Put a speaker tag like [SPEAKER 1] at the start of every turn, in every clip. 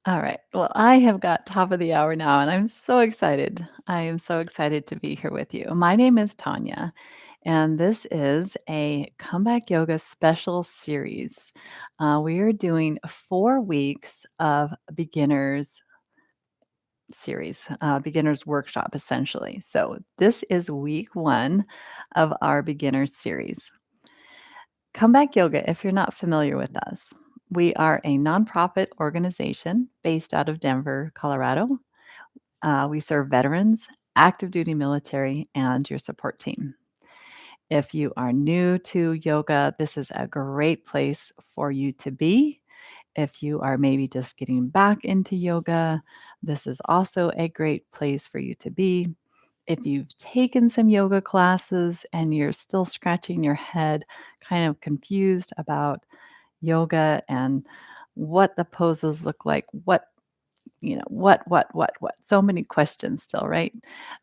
[SPEAKER 1] All right. Well, I have got top of the hour now, and I'm so excited. I am so excited to be here with you. My name is Tonya, and this is a comeback yoga special series. We are doing 4 weeks of beginners series, beginners workshop, essentially. So, this is week one of our beginners series. Comeback Yoga, if you're not familiar with us, we are a nonprofit organization based out of Denver, Colorado. We serve veterans, active duty military, and your support team. If you are new to yoga, this is a great place for you to be. If you are maybe just getting back into yoga, this is also a great place for you to be. If you've taken some yoga classes and you're still scratching your head, kind of confused about yoga and what the poses look like, what, so many questions still, right?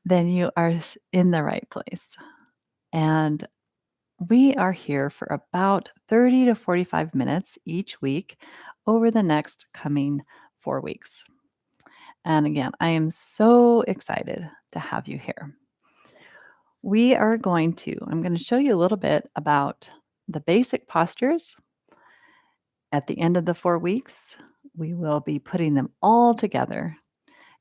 [SPEAKER 1] Then you are in the right place. And we are here for about 30 to 45 minutes each week over the next coming 4 weeks. And again, I am so excited to have you here. I'm going to show you a little bit about the basic postures. At the end of the 4 weeks, we will be putting them all together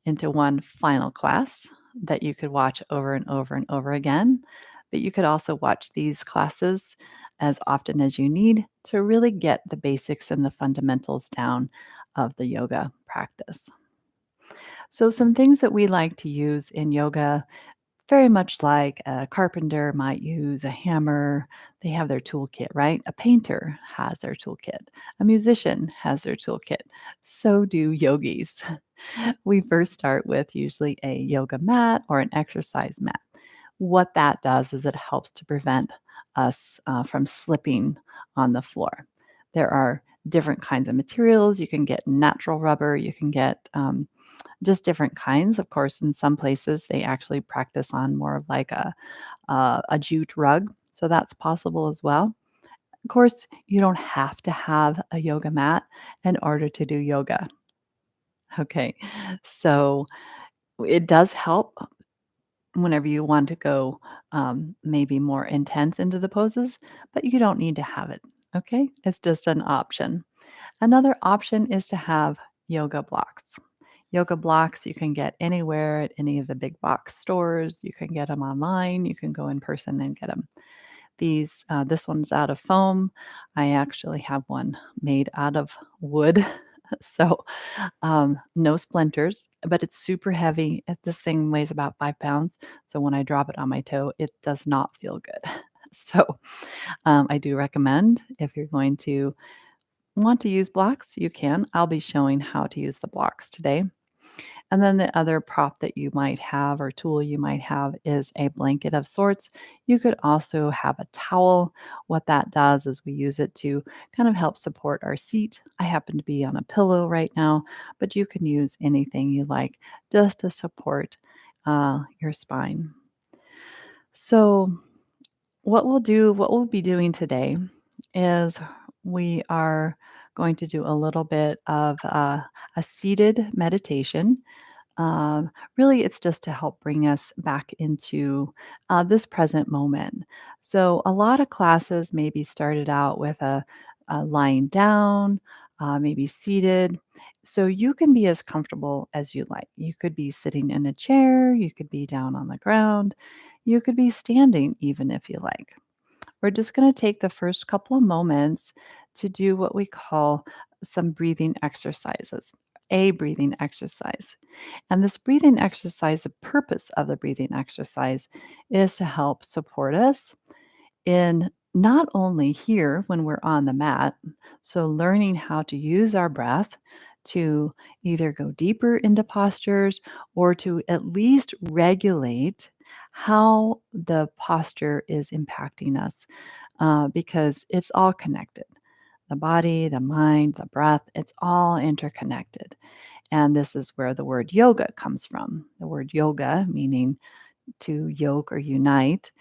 [SPEAKER 1] into one final class that you could watch over and over and over again. But you could also watch these classes as often as you need to really get the basics and the fundamentals down of the yoga practice. So, some things that we like to use in yoga, very much like a carpenter might use a hammer, they have their toolkit, right? A painter has their toolkit, a musician has their toolkit. So do yogis. We first start with usually a yoga mat or an exercise mat. What that does is it helps to prevent us from slipping on the floor. There are different kinds of materials. You can get natural rubber, you can get just different kinds. Of course, in some places, they actually practice on more of like a jute rug. So that's possible as well. Of course, you don't have to have a yoga mat in order to do yoga. Okay. So it does help whenever you want to go maybe more intense into the poses, but you don't need to have it. Okay. It's just an option. Another option is to have yoga blocks. Yoga blocks you can get anywhere at any of the big box stores. You can get them online. You can go in person and get them. This one's out of foam. I actually have one made out of wood. So no splinters, but it's super heavy. This thing weighs about 5 pounds. So when I drop it on my toe, it does not feel good. So I do recommend if you're going to want to use blocks, you can. I'll be showing how to use the blocks today. And then the other prop that you might have or tool you might have is a blanket of sorts. You could also have a towel. What that does is we use it to kind of help support our seat. I happen to be on a pillow right now, but you can use anything you like just to support your spine. So, what we'll be doing today is we are going to do a little bit of a seated meditation. Really, it's just to help bring us back into this present moment. So, a lot of classes maybe started out with a lying down, maybe seated. So, you can be as comfortable as you like. You could be sitting in a chair, you could be down on the ground, you could be standing even if you like. We're just going to take the first couple of moments to do what we call some breathing exercises, a breathing exercise. And this breathing exercise, the purpose of the breathing exercise is to help support us in not only here when we're on the mat, so learning how to use our breath to either go deeper into postures or to at least regulate how the posture is impacting us because it's all connected. The body, the mind, the breath, it's all interconnected. And this is where the word yoga comes from. The word yoga, meaning to yoke or unite,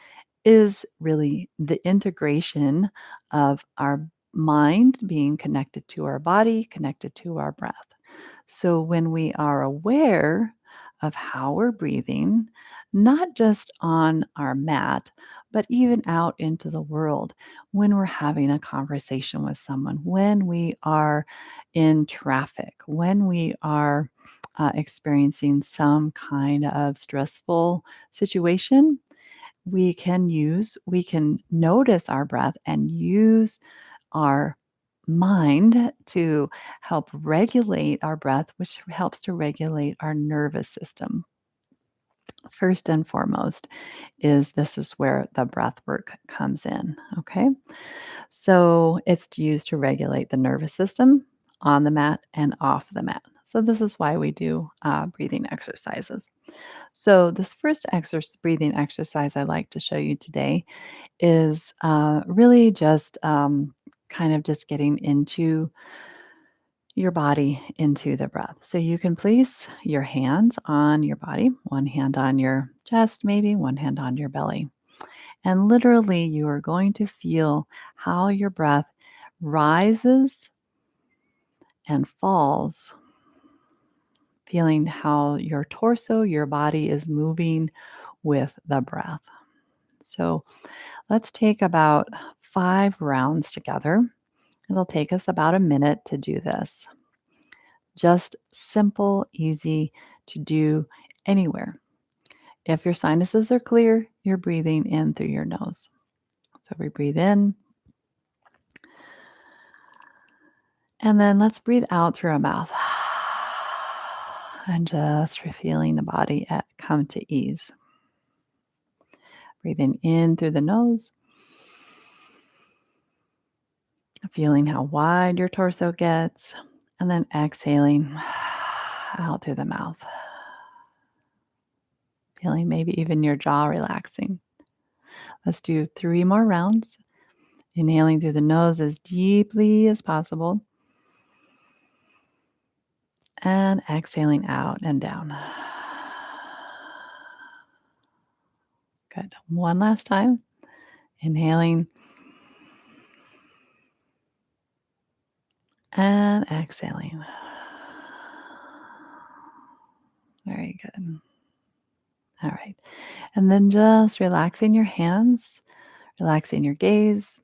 [SPEAKER 1] is really the integration of our mind being connected to our body, connected to our breath. So when we are aware of how we're breathing, not just on our mat, but even out into the world when we're having a conversation with someone, when we are in traffic, when we are experiencing some kind of stressful situation, we can notice our breath and use our mind to help regulate our breath, which helps to regulate our nervous system. First and foremost is this is where the breath work comes in. Okay. So it's used to regulate the nervous system on the mat and off the mat. So this is why we do breathing exercises. So this first breathing exercise I like to show you today is really just kind of just getting into your body, into the breath. So you can place your hands on your body, one hand on your chest, maybe one hand on your belly. And literally, you are going to feel how your breath rises and falls, feeling how your torso, your body is moving with the breath. So let's take about 5 rounds together. It'll take us about a minute to do this. Just simple, easy to do anywhere. If your sinuses are clear, you're breathing in through your nose. So we breathe in, and then let's breathe out through our mouth. And just feeling the body come to ease. Breathing in through the nose, feeling how wide your torso gets, and then exhaling out through the mouth. Feeling maybe even your jaw relaxing. Let's do 3 more rounds. Inhaling through the nose as deeply as possible and exhaling out and down. Good. One last time. Inhaling and exhaling. Very good. All right. And then just relaxing your hands, relaxing your gaze,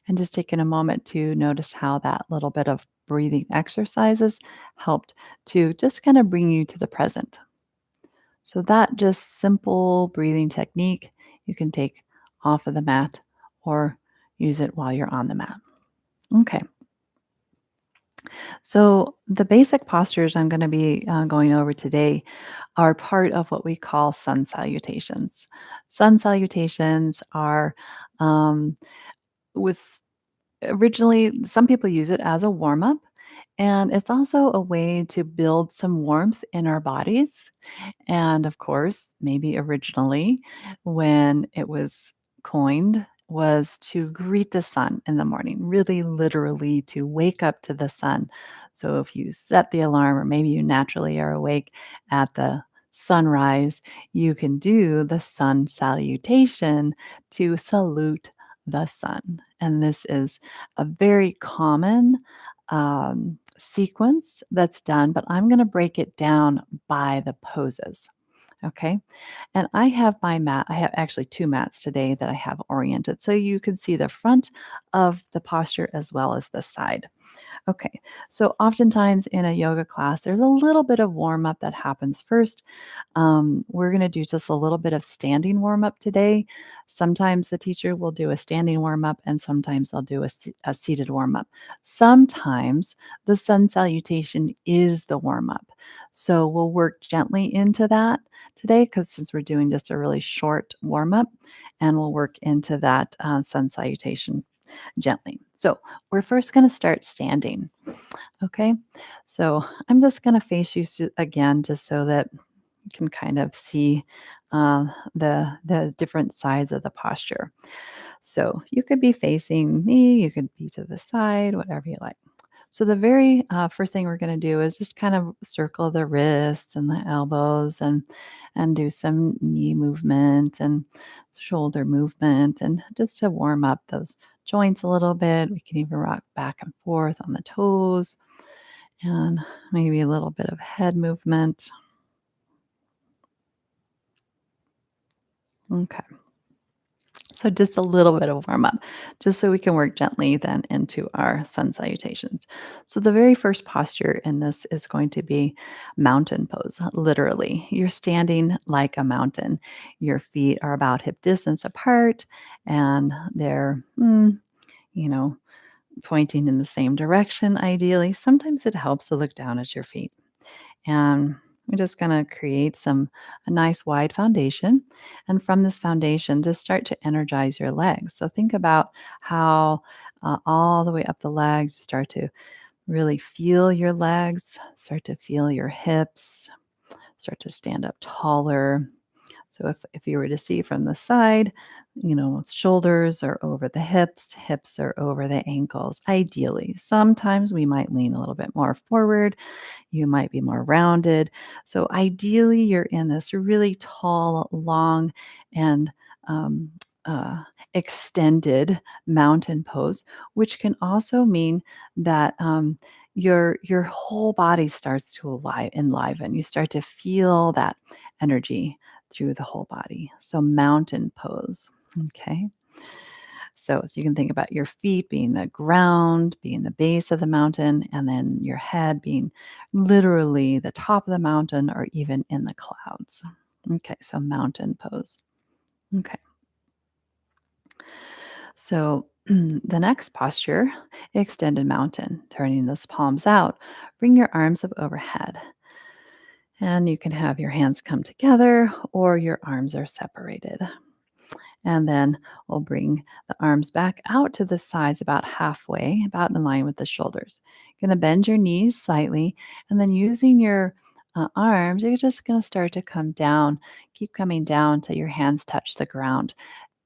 [SPEAKER 1] and just taking a moment to notice how that little bit of breathing exercises helped to just kind of bring you to the present. So, that just simple breathing technique you can take off of the mat or use it while you're on the mat. Okay. So, the basic postures I'm going to be going over today are part of what we call sun salutations. Sun salutations are um, was originally some people use it as a warm up, and it's also a way to build some warmth in our bodies. And of course, maybe originally when it was coined was to greet the sun in the morning, really literally to wake up to the sun. So if you set the alarm or maybe you naturally are awake at the sunrise, you can do the sun salutation to salute the sun. And this is a very common sequence that's done, but I'm going to break it down by the poses. Okay. And I have my mat. I have actually 2 mats today that I have oriented. So you can see the front of the posture as well as the side. Okay. So oftentimes in a yoga class, there's a little bit of warm up that happens first. We're going to do just a little bit of standing warm up today. Sometimes the teacher will do a standing warm up, and sometimes they'll do a seated warm up. Sometimes the sun salutation is the warm up. So we'll work gently into that today because since we're doing just a really short warm up, and we'll work into that sun salutation gently. So we're first going to start standing. Okay. So I'm just going to face you again just so that you can kind of see the different sides of the posture. So you could be facing me, you could be to the side, whatever you like. So the very first thing we're going to do is just kind of circle the wrists and the elbows and do some knee movement and shoulder movement and just to warm up those joints a little bit. We can even rock back and forth on the toes and maybe a little bit of head movement. Okay. So just a little bit of warm up, just so we can work gently then into our sun salutations. So the very first posture in this is going to be mountain pose. Literally, you're standing like a mountain. Your feet are about hip distance apart, and they're you know pointing in the same direction. Ideally, sometimes it helps to look down at your feet. And we're just going to create a nice wide foundation. And from this foundation, just start to energize your legs. So think about how all the way up the legs, you start to really feel your legs, start to feel your hips, start to stand up taller. So if you were to see from the side, shoulders are over the hips, hips are over the ankles, ideally. Sometimes we might lean a little bit more forward, you might be more rounded. So ideally, you're in this really tall, long, and um, uh, extended mountain pose, which can also mean that your whole body starts to enliven. You start to feel that energy through the whole body. So mountain pose. Okay. So you can think about your feet being the ground, being the base of the mountain, and then your head being literally the top of the mountain or even in the clouds. Okay, so mountain pose. Okay, so the next posture, extended mountain, turning those palms out. Bring your arms up overhead. And you can have your hands come together or your arms are separated. And then we'll bring the arms back out to the sides about halfway, about in line with the shoulders. You're going to bend your knees slightly, and then using your arms, you're just going to start to come down. Keep coming down till your hands touch the ground.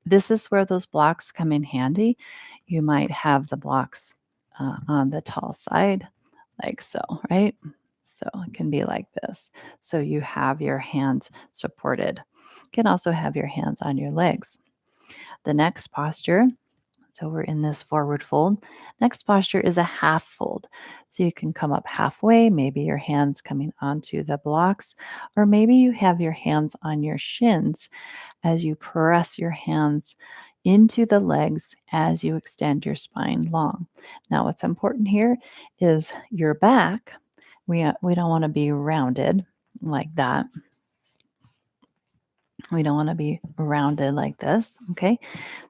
[SPEAKER 1] This is where those blocks come in handy. You might have the blocks on the tall side, like so, right? So it can be like this. So you have your hands supported. You can also have your hands on your legs. The next posture, so we're in this forward fold. Next posture is a half fold. So you can come up halfway, maybe your hands coming onto the blocks, or maybe you have your hands on your shins as you press your hands into the legs as you extend your spine long. Now, what's important here is your back. We don't want to be rounded like that. We don't want to be rounded like this, okay?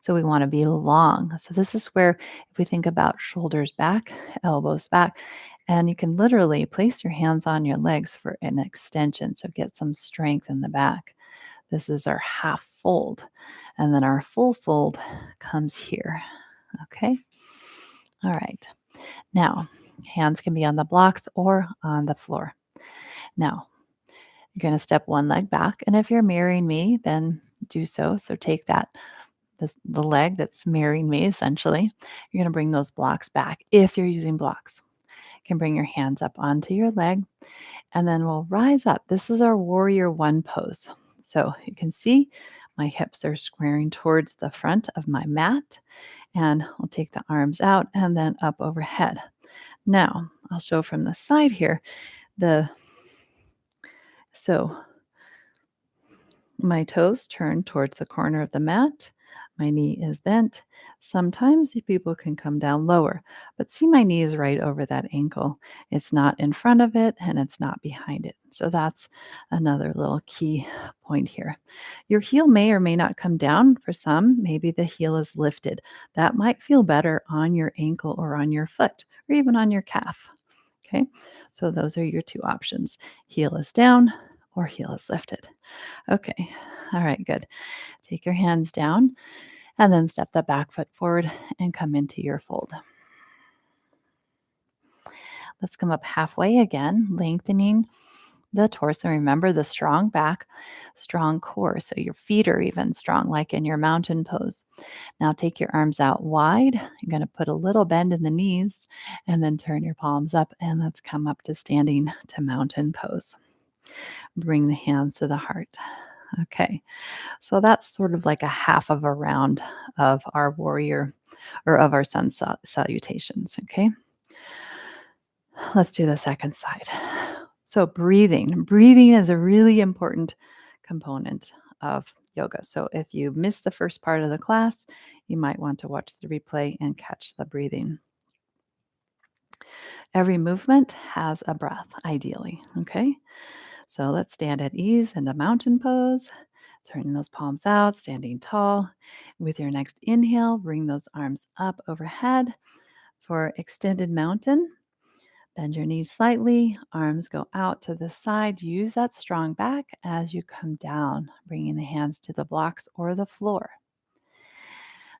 [SPEAKER 1] So we want to be long. So this is where if we think about shoulders back, elbows back, and you can literally place your hands on your legs for an extension. So get some strength in the back. This is our half fold. And then our full fold comes here, okay? All right. Now, hands can be on the blocks or on the floor. Now, you're going to step one leg back. And if you're mirroring me, then do so. So take the leg that's mirroring me essentially. You're going to bring those blocks back if you're using blocks. You can bring your hands up onto your leg and then we'll rise up. This is our warrior one pose. So you can see my hips are squaring towards the front of my mat and I'll take the arms out and then up overhead. Now, I'll show from the side here the so my toes turn towards the corner of the mat. My knee is bent. Sometimes people can come down lower, but see my knee is right over that ankle. It's not in front of it and it's not behind it. So that's another little key point here. Your heel may or may not come down for some. Maybe the heel is lifted. That might feel better on your ankle or on your foot or even on your calf. Okay, so those are your two options. Heel is down or heel is lifted. Okay. All right, good. Take your hands down and then step the back foot forward and come into your fold. Let's come up halfway again, lengthening the torso. Remember the strong back, strong core. So your feet are even strong, like in your mountain pose. Now take your arms out wide. You're going to put a little bend in the knees and then turn your palms up and let's come up to standing to mountain pose. Bring the hands to the heart. Okay. So that's sort of like a half of a round of our warrior or of our sun salutations. Okay. Let's do the second side. So, breathing. Breathing is a really important component of yoga. So, if you missed the first part of the class, you might want to watch the replay and catch the breathing. Every movement has a breath, ideally. Okay. So, let's stand at ease in the mountain pose, turning those palms out, standing tall. With your next inhale, bring those arms up overhead for extended mountain. Bend your knees slightly, arms go out to the side. Use that strong back as you come down, bringing the hands to the blocks or the floor.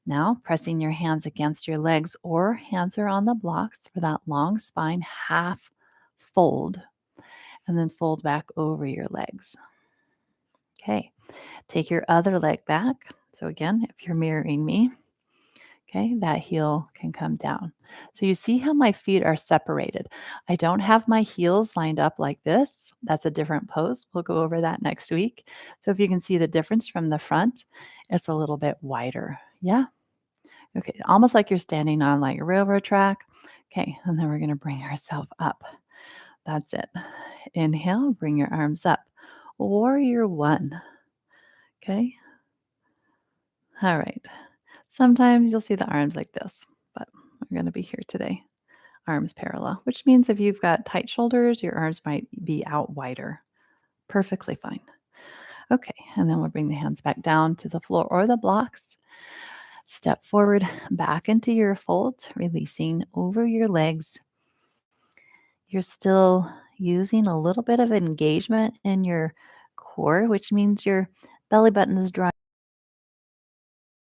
[SPEAKER 1] Now, pressing your hands against your legs or hands are on the blocks for that long spine half fold, and then fold back over your legs. Okay, take your other leg back. So, again, if you're mirroring me, okay, that heel can come down. So you see how my feet are separated. I don't have my heels lined up like this. That's a different pose. We'll go over that next week. So if you can see the difference from the front, it's a little bit wider. Yeah. Okay. Almost like you're standing on like a railroad track. Okay. And then we're going to bring ourselves up. That's it. Inhale, bring your arms up. Warrior one. Okay. All right. Sometimes you'll see the arms like this, but we're going to be here today. Arms parallel, which means if you've got tight shoulders, your arms might be out wider. Perfectly fine. Okay, and then we'll bring the hands back down to the floor or the blocks. Step forward back into your fold, releasing over your legs. You're still using a little bit of engagement in your core, which means your belly button is drawing,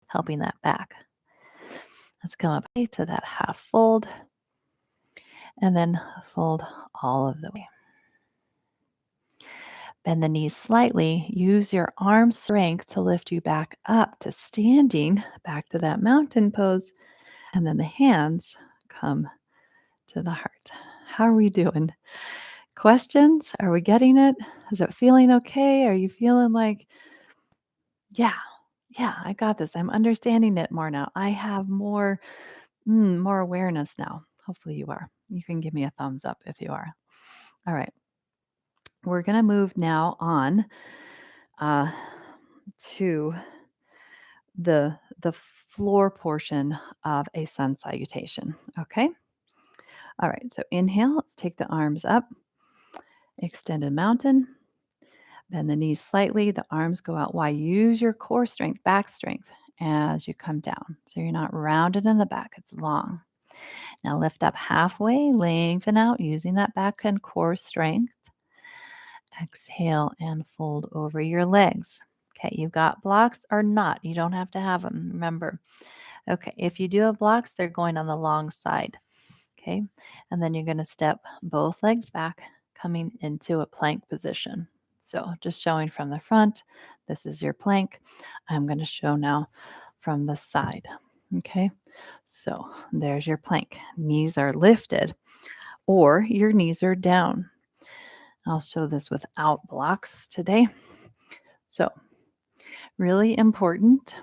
[SPEAKER 1] helping that back. Let's come up to that half fold and then fold all of the way. Bend the knees slightly. Use your arm strength to lift you back up to standing, back to that mountain pose. And then the hands come to the heart. How are we doing? Questions? Are we getting it? Is it feeling okay? Are you feeling like, yeah, yeah, I got this. I'm understanding it more now. I have more awareness now. Hopefully you are. You can give me a thumbs up if you are. All right. We're going to move now on uh, to the floor portion of a sun salutation. Okay. All right. So inhale. Let's take the arms up. Extended mountain. Bend the knees slightly. The arms go out wide. Use your core strength, back strength as you come down. So you're not rounded in the back. It's long. Now lift up halfway. Lengthen out using that back and core strength. Exhale and fold over your legs. Okay, you've got blocks or not. You don't have to have them. Remember. Okay, if you do have blocks, they're going on the long side. Okay, and then you're going to step both legs back, coming into a plank position. So just showing from the front, this is your plank. I'm going to show now from the side. Okay, so there's your plank. Knees are lifted or your knees are down. I'll show this without blocks today. So, really important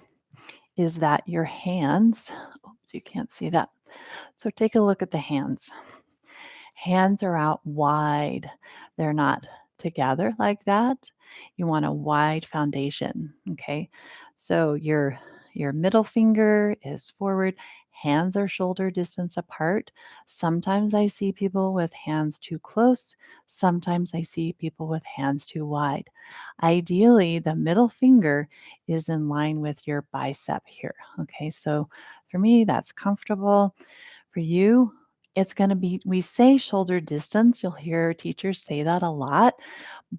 [SPEAKER 1] is that your hands, oops, you can't see that. So, take a look at the hands. Hands are out wide. They're not together like that. You want a wide foundation, okay? So your middle finger is forward, hands are shoulder distance apart. Sometimes I see people with hands too close, sometimes I see people with hands too wide. Ideally, the middle finger is in line with your bicep here, okay? So for me, that's comfortable. For you, it's going to be, we say shoulder distance. You'll hear teachers say that a lot,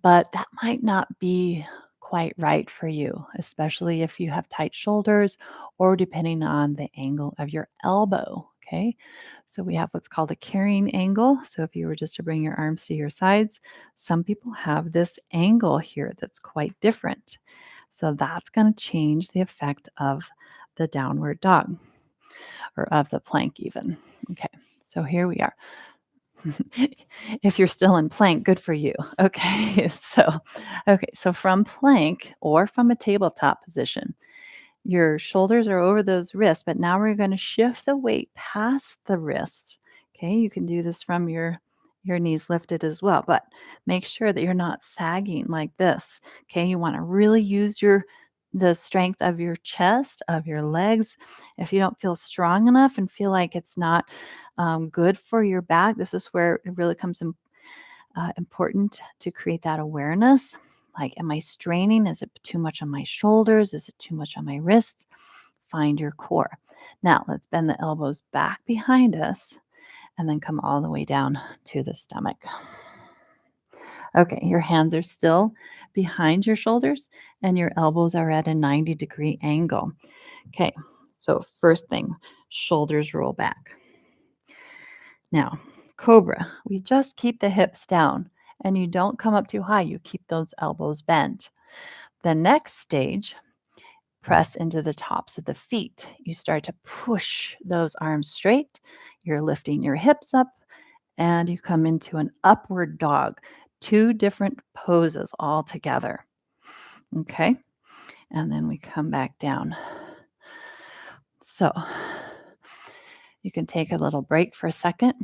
[SPEAKER 1] but that might not be quite right for you, especially if you have tight shoulders or depending on the angle of your elbow. Okay. So we have what's called a carrying angle. So if you were just to bring your arms to your sides, some people have this angle here that's quite different. So that's going to change the effect of the downward dog or of the plank even. Okay, so here we are. If you're still in plank, good for you. Okay, so from plank or from a tabletop position, your shoulders are over those wrists, but now we're going to shift the weight past the wrists. Okay, you can do this from your your knees lifted as well, but make sure that you're not sagging like this. Okay, you want to really use the strength of your chest, of your legs. If you don't feel strong enough and feel like it's not good for your back, this is where it really comes in, important to create that awareness. Like, am I straining? Is it too much on my shoulders? Is it too much on my wrists? Find your core. Now, let's bend the elbows back behind us and then come all the way down to the stomach. Okay, your hands are still behind your shoulders and your elbows are at a 90-degree angle. Okay, so first thing, shoulders roll back. Now, cobra, we just keep the hips down and you don't come up too high. You keep those elbows bent. The next stage, press into the tops of the feet. You start to push those arms straight. You're lifting your hips up and you come into an upward dog. Two different poses all together. Okay. And then we come back down. So you can take a little break for a second.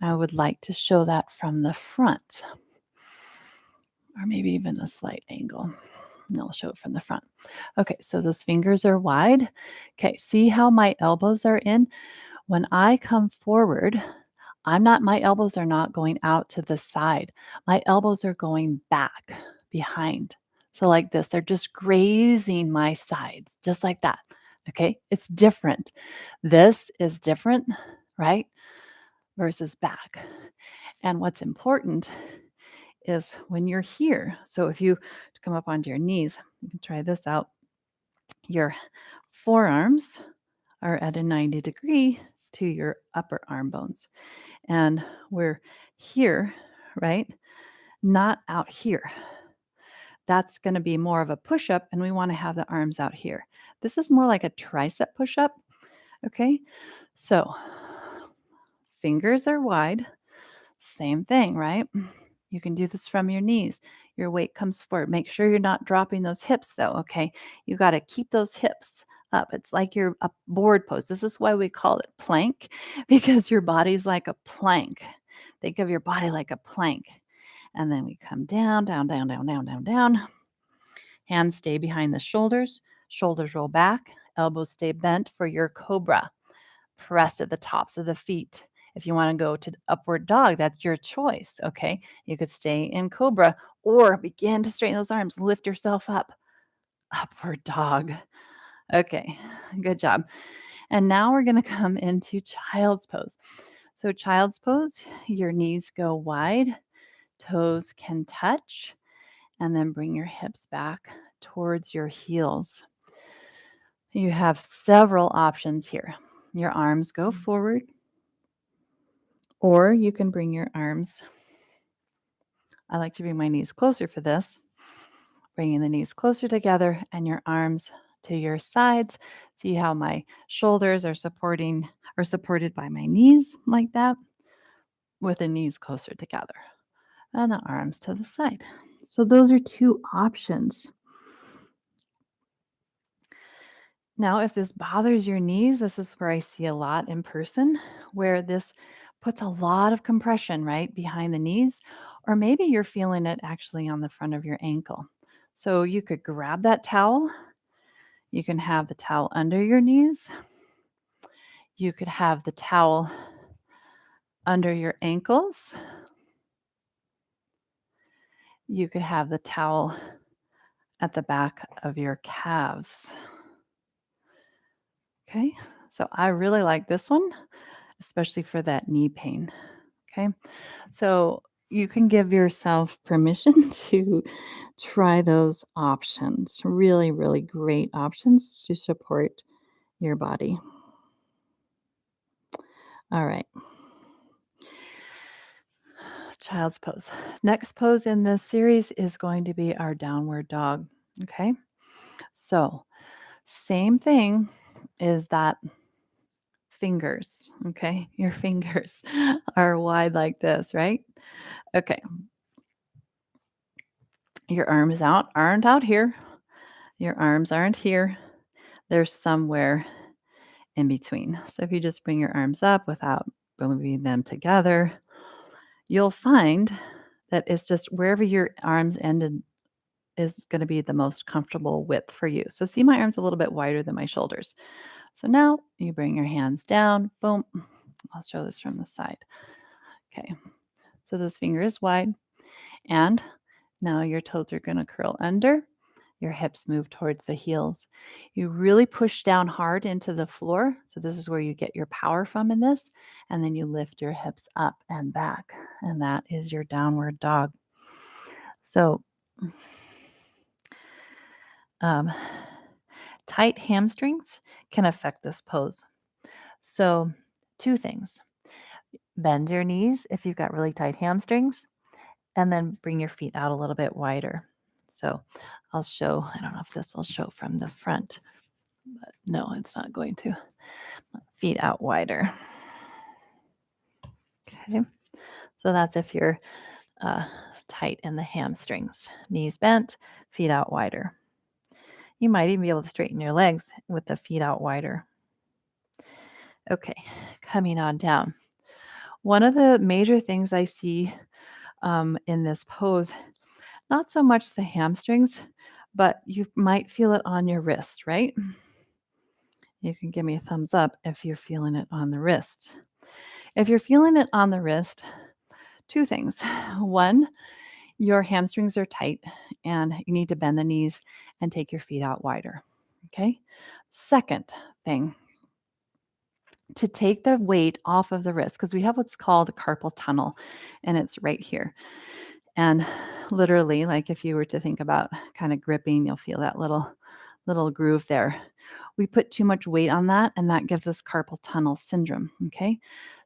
[SPEAKER 1] I would like to show that from the front, or maybe even a slight angle. And I'll show it from the front. Okay, so those fingers are wide. Okay, see how my elbows are in? When I come forward, my elbows are not going out to the side. My elbows are going back behind. So like this, they're just grazing my sides, just like that. Okay, it's different. This is different, right? Versus back. And what's important is when you're here. So if you come up onto your knees, you can try this out. Your forearms are at a 90 degree to your upper arm bones. And we're here, right? Not out here. That's going to be more of a push up, and we want to have the arms out here. This is more like a tricep push up. Okay. So fingers are wide. Same thing, right? You can do this from your knees. Your weight comes forward. Make sure you're not dropping those hips, though. Okay. You got to keep those hips up. It's like you're a board pose. This is why we call it plank, because your body's like a plank. Think of your body like a plank. And then we come down, down, down, down, down, down, down. Hands stay behind the shoulders. Shoulders roll back. Elbows stay bent for your cobra. Press at the tops of the feet. If you want to go to upward dog, that's your choice. Okay. You could stay in cobra or begin to straighten those arms. Lift yourself up. Upward dog. Okay. Good job. And now we're going to come into child's pose. So, child's pose, your knees go wide, toes can touch, and then bring your hips back towards your heels. You have several options here. Your arms go forward, or you can bring your arms. I like to bring my knees closer for this. Bringing the knees closer together and your arms to your sides. See how my shoulders are supported by my knees like that, with the knees closer together and the arms to the side. So those are two options. Now, if this bothers your knees, this is where I see a lot in person, where this puts a lot of compression right behind the knees, or maybe you're feeling it actually on the front of your ankle. So you could grab that towel. You can have the towel under your knees. You could have the towel under your ankles. You could have the towel at the back of your calves. Okay, so I really like this one, especially for that knee pain. Okay, so you can give yourself permission to try those options. Really, really great options to support your body. All right, child's pose. Next pose in this series is going to be our downward dog. Okay, so same thing is that fingers. Okay, your fingers are wide like this, right? Okay, your arms aren't out here. Your arms aren't here. They're somewhere in between. So if you just bring your arms up without moving them together, You'll find that it's just wherever your arms ended is going to be the most comfortable width for you. So see my arms a little bit wider than my shoulders. So now you bring your hands down. Boom. I'll show this from the side. Okay. So this finger is wide. And now your toes are going to curl under. Your hips move towards the heels. You really push down hard into the floor. So this is where you get your power from in this. And then you lift your hips up and back. And that is your downward dog. So um, tight hamstrings can affect this pose. So, two things: bend your knees if you've got really tight hamstrings, and then bring your feet out a little bit wider. So, I'll show, I don't know if this will show from the front, but no, it's not going to. Feet out wider. Okay. So, that's if you're uh, tight in the hamstrings. Knees bent, feet out wider. You might even be able to straighten your legs with the feet out wider. Okay, coming on down. One of the major things I see in this pose, not so much the hamstrings, but you might feel it on your wrist, right? You can give me a thumbs up if you're feeling it on the wrist. If you're feeling it on the wrist, two things. One, your hamstrings are tight and you need to bend the knees and take your feet out wider. Okay. Second thing, to take the weight off of the wrist, because we have what's called a carpal tunnel, and it's right here. And literally, like if you were to think about kind of gripping, you'll feel that little groove there. We put too much weight on that, and that gives us carpal tunnel syndrome. Okay.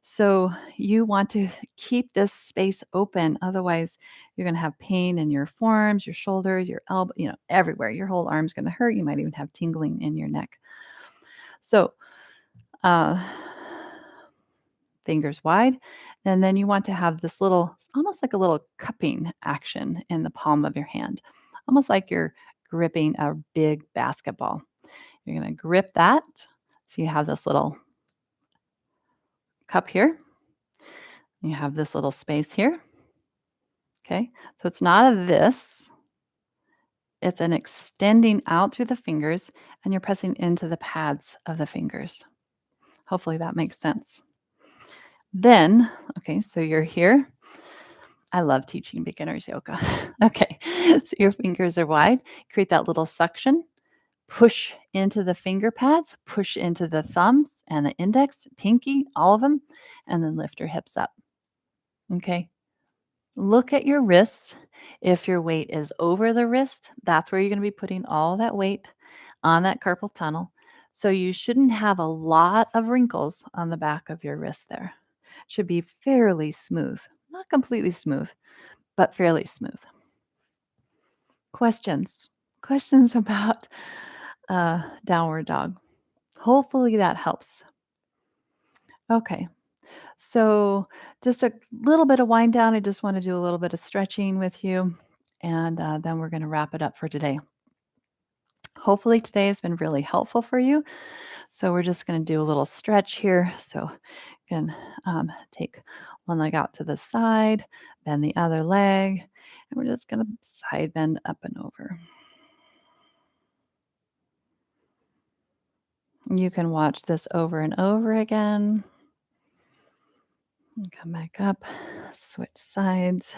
[SPEAKER 1] So you want to keep this space open. Otherwise, you're going to have pain in your forearms, your shoulders, your elbow, everywhere. Your whole arm's going to hurt. You might even have tingling in your neck. So, uh, fingers wide. And then you want to have this little, almost like a little cupping action in the palm of your hand, almost like you're gripping a big basketball. You're going to grip that. So you have this little cup here. You have this little space here. Okay. So it's not a this, it's an extending out through the fingers, and you're pressing into the pads of the fingers. Hopefully that makes sense. Then, okay, so you're here. I love teaching beginners yoga. Okay, so your fingers are wide. Create that little suction. Push into the finger pads, push into the thumbs and the index, pinky, all of them, and then lift your hips up. Okay. Look at your wrists. If your weight is over the wrist, that's where you're going to be putting all that weight on that carpal tunnel. So you shouldn't have a lot of wrinkles on the back of your wrist there. Should be fairly smooth. Not completely smooth, but fairly smooth. Questions? Questions about downward dog? Hopefully that helps. Okay, so just a little bit of wind down. I just want to do a little bit of stretching with you, and then we're going to wrap it up for today. Hopefully today has been really helpful for you. So we're just going to do a little stretch here. So you can take one leg out to the side, bend the other leg, and we're just going to side bend up and over. You can watch this over and over again. And come back up, switch sides.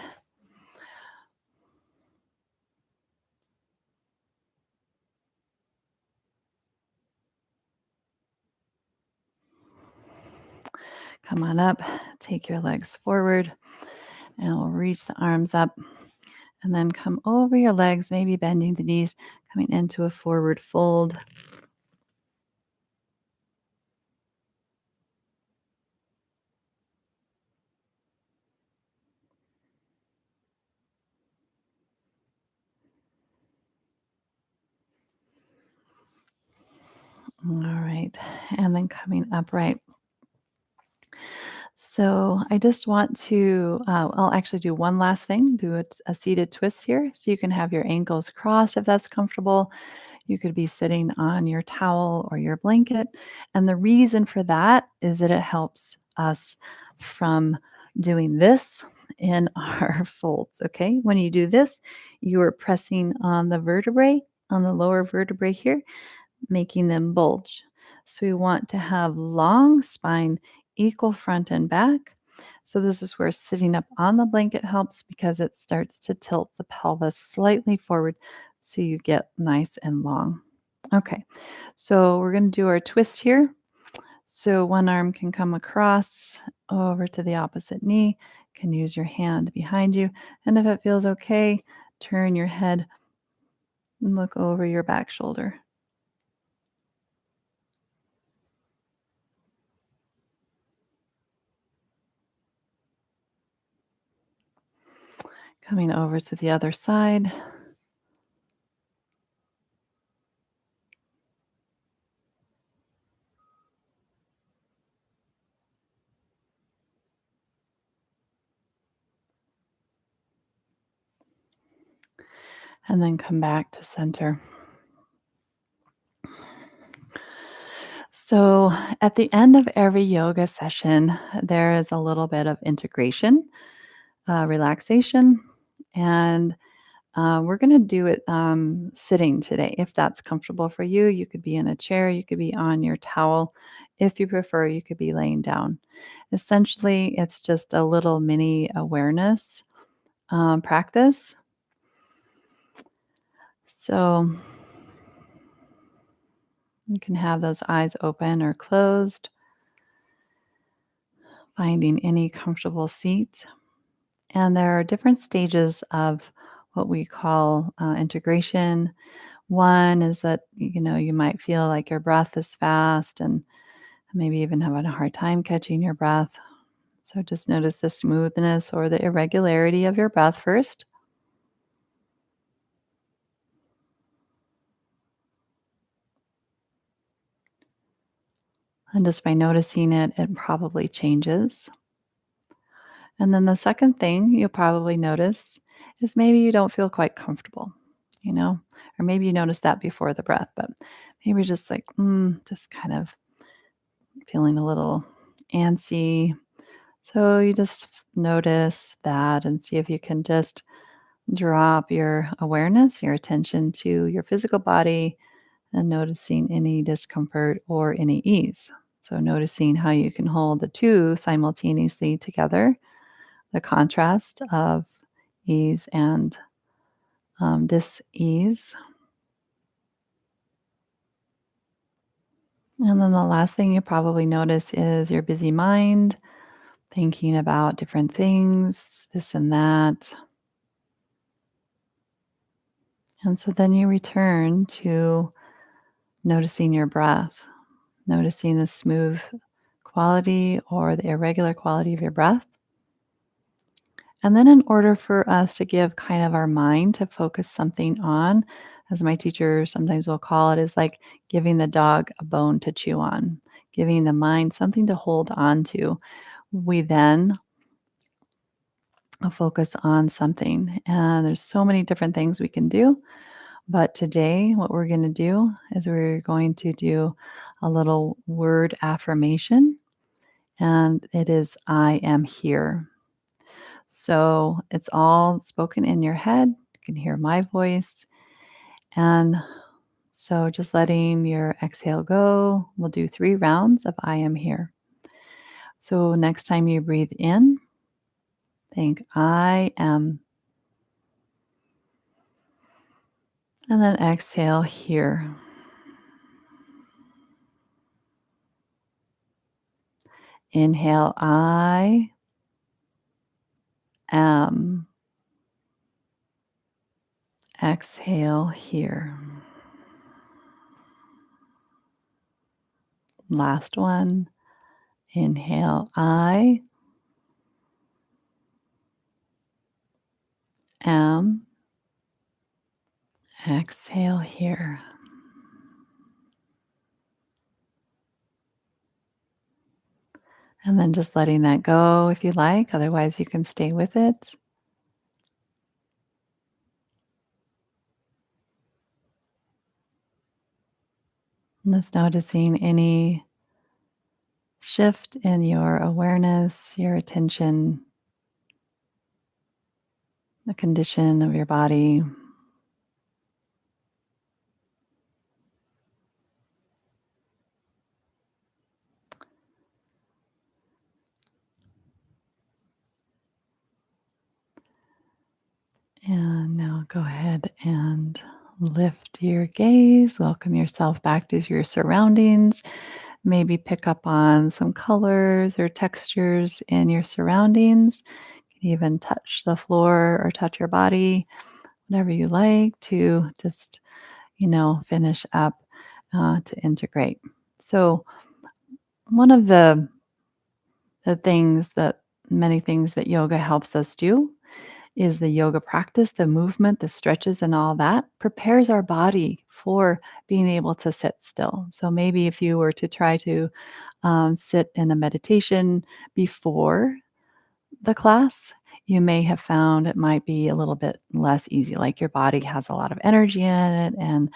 [SPEAKER 1] Come on up, take your legs forward, and we'll reach the arms up and then come over your legs, maybe bending the knees, coming into a forward fold. All right, and then coming upright. So I just want to, I'll actually do one last thing, do a seated twist here. So you can have your ankles crossed if that's comfortable. You could be sitting on your towel or your blanket. And the reason for that is that it helps us from doing this in our folds, okay? When you do this, you are pressing on the vertebrae, on the lower vertebrae here, making them bulge. So we want to have long spine, equal front and back. So this is where sitting up on the blanket helps because it starts to tilt the pelvis slightly forward so you get nice and long. Okay, so we're going to do our twist here. So one arm can come across over to the opposite knee, can use your hand behind you, and if it feels okay, turn your head and look over your back shoulder. Coming over to the other side. And then come back to center. So, at the end of every yoga session, there is a little bit of integration, relaxation, and we're going to do it sitting today. If that's comfortable for you, you could be in a chair, you could be on your towel. If you prefer, you could be laying down. Essentially, it's just a little mini awareness practice. So, you can have those eyes open or closed, finding any comfortable seat. And there are different stages of what we call integration. One is that, you might feel like your breath is fast and maybe even having a hard time catching your breath. So just notice the smoothness or the irregularity of your breath first. And just by noticing it, it probably changes. And then the second thing you'll probably notice is maybe you don't feel quite comfortable, you know, or maybe you noticed that before the breath, but maybe just like, just kind of feeling a little antsy. So you just notice that and see if you can just drop your awareness, your attention to your physical body and noticing any discomfort or any ease. So noticing how you can hold the two simultaneously together, the contrast of ease and dis-ease. And then the last thing you probably notice is your busy mind, thinking about different things, this and that. And so then you return to noticing your breath, noticing the smooth quality or the irregular quality of your breath. And then, in order for us to give kind of our mind to focus something on, as my teacher sometimes will call it, is like giving the dog a bone to chew on, giving the mind something to hold on to. We then focus on something. And there's so many different things we can do. But today, what we're going to do is we're going to do a little word affirmation, and it is I am here. So it's all spoken in your head. You can hear my voice. And so just letting your exhale go. We'll do 3 rounds of I am here. So next time you breathe in, think I am. And then exhale here. Inhale, I am. Exhale here. Last one. Inhale, I am. Exhale here. And then just letting that go if you like. Otherwise, you can stay with it. And just noticing any shift in your awareness, your attention. the condition of your body. And now go ahead and lift your gaze. Welcome yourself back to your surroundings. Maybe pick up on some colors or textures in your surroundings. You can even touch the floor or touch your body, whatever you like to just, finish up to integrate. So, one of the things that many things that yoga helps us do is the yoga practice, the movement, the stretches, and all that prepares our body for being able to sit still. So maybe if you were to try to sit in a meditation before the class, you may have found it might be a little bit less easy. Like your body has a lot of energy in it, and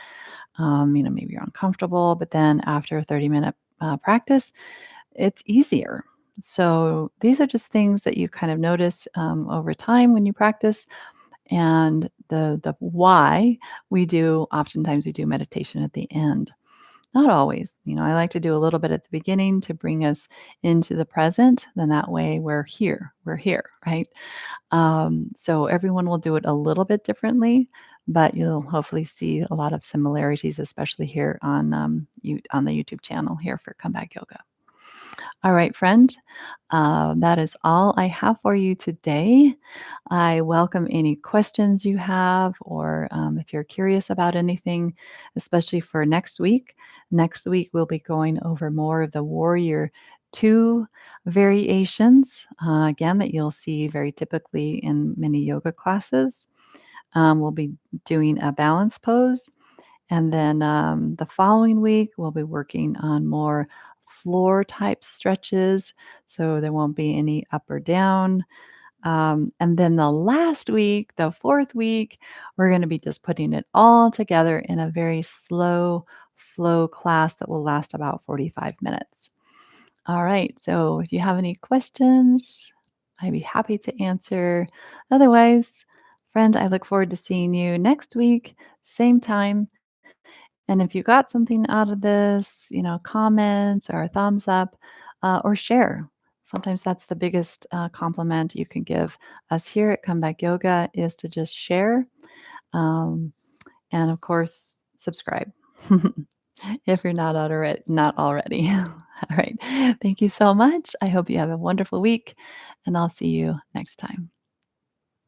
[SPEAKER 1] maybe you're uncomfortable. But then after a 30-minute practice, it's easier. So these are just things that you kind of notice over time when you practice, and the why oftentimes we do meditation at the end. Not always. I like to do a little bit at the beginning to bring us into the present. Then that way we're here, right? So everyone will do it a little bit differently, but you'll hopefully see a lot of similarities, especially here on on the YouTube channel here for Comeback Yoga. All right, friend. That is all I have for you today. I welcome any questions you have, or if you're curious about anything, especially for next week. Next week, we'll be going over more of the Warrior 2 variations, again, that you'll see very typically in many yoga classes. We'll be doing a balance pose, and then the following week, we'll be working on more floor type stretches. So there won't be any up or down. And then the last week, the fourth week, we're going to be just putting it all together in a very slow flow class that will last about 45 minutes. All right. So if you have any questions, I'd be happy to answer. Otherwise, friend, I look forward to seeing you next week, same time. And if you got something out of this, comments or a thumbs up or share. Sometimes that's the biggest compliment you can give us here at Comeback Yoga is to just share. Um, and of course, subscribe if you're not already. All right. Thank you so much. I hope you have a wonderful week, and I'll see you next time.